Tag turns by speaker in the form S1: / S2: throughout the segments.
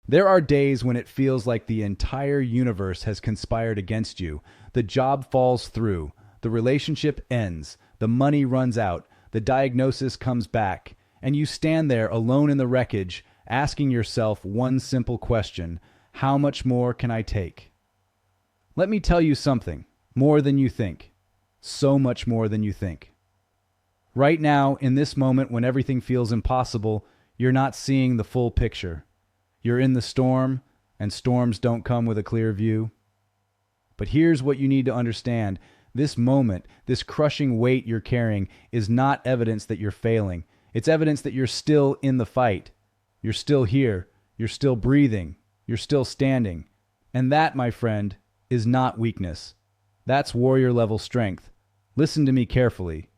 S1: There are days when it feels like the entire universe has conspired against you. The job falls through, the relationship ends, the money runs out, the diagnosis comes back, and you stand there alone in the wreckage, asking yourself one simple question: how much more can I take? Let me tell you something: more than you think. So much more than you think. Right now, in this moment when everything feels impossible, you're not seeing the full picture. You're in the storm, and storms don't come with a clear view. But here's what you need to understand. This moment, this crushing weight you're carrying, is not evidence that you're failing. It's evidence that you're still in the fight. You're still here. You're still breathing. You're still standing. And that, my friend, is not weakness. That's warrior level strength. Listen to me carefully.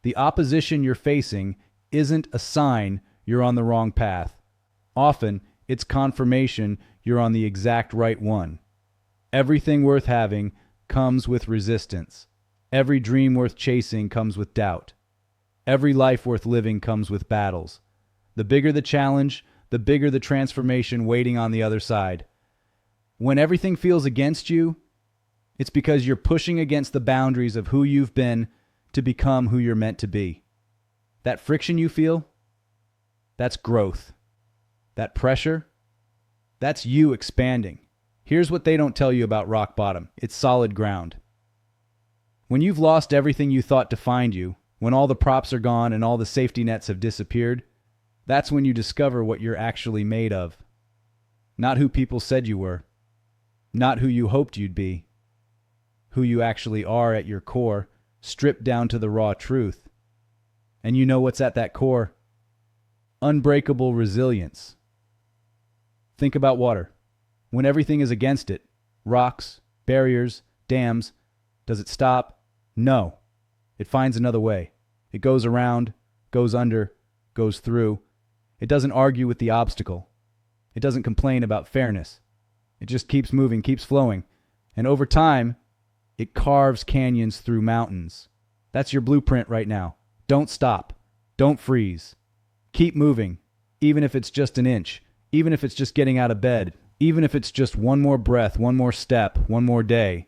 S1: The opposition you're facing isn't a sign you're on the wrong path. Often, it's confirmation you're on the exact right one. Everything worth having comes with resistance. Every dream worth chasing comes with doubt. Every life worth living comes with battles. The bigger the challenge, the bigger the transformation waiting on the other side. When everything feels against you, it's because you're pushing against the boundaries of who you've been to become who you're meant to be. That friction you feel, that's growth. That pressure, that's you expanding. Here's what they don't tell you about rock bottom. It's solid ground. When you've lost everything you thought defined you, when all the props are gone and all the safety nets have disappeared, that's when you discover what you're actually made of. Not who people said you were. Not who you hoped you'd be. Who you actually are at your core, stripped down to the raw truth. And you know what's at that core? Unbreakable resilience. Think about water. When everything is against it, rocks, barriers, dams, does it stop? No. It finds another way. It goes around, goes under, goes through. It doesn't argue with the obstacle. It doesn't complain about fairness. It just keeps moving, keeps flowing. And over time, it carves canyons through mountains. That's your blueprint right now. Don't stop. Don't freeze. Keep moving, even if it's just an inch, even if it's just getting out of bed, even if it's just one more breath, one more step, one more day.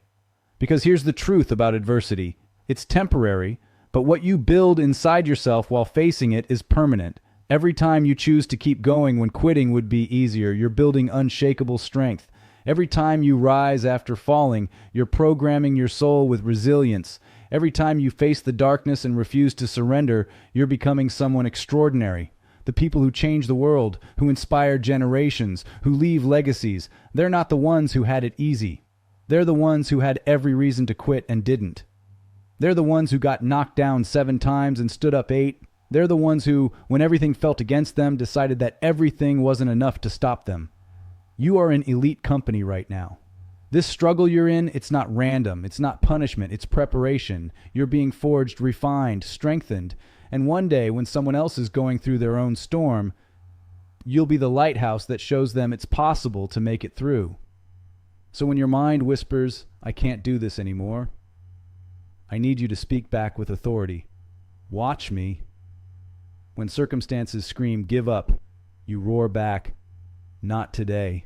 S1: Because here's the truth about adversity. It's temporary, but what you build inside yourself while facing it is permanent. Every time you choose to keep going when quitting would be easier, you're building unshakable strength. Every time you rise after falling, you're programming your soul with resilience. Every time you face the darkness and refuse to surrender, you're becoming someone extraordinary. The people who change the world, who inspire generations, who leave legacies, they're not the ones who had it easy. They're the ones who had every reason to quit and didn't. They're the ones who got knocked down 7 times and stood up 8. They're the ones who, when everything felt against them, decided that everything wasn't enough to stop them. You are in elite company right now. This struggle you're in, it's not random. It's not punishment. It's preparation. You're being forged, refined, strengthened. And one day, when someone else is going through their own storm, you'll be the lighthouse that shows them it's possible to make it through. So when your mind whispers, "I can't do this anymore," I need you to speak back with authority. Watch me. When circumstances scream, "Give up," you roar back, "Not today."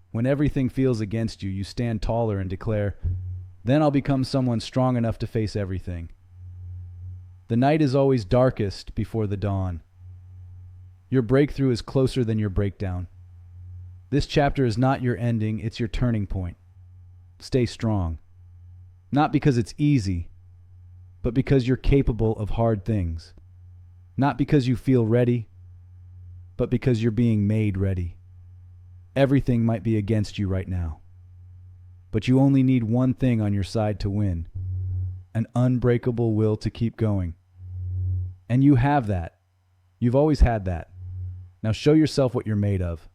S1: When everything feels against you, you stand taller and declare, "Then I'll become someone strong enough to face everything." The night is always darkest before the dawn. Your breakthrough is closer than your breakdown. This chapter is not your ending, it's your turning point. Stay strong. Not because it's easy, but because you're capable of hard things. Not because you feel ready, but because you're being made ready. Everything might be against you right now, but you only need one thing on your side to win: an unbreakable will to keep going. And you have that. You've always had that. Now show yourself what you're made of.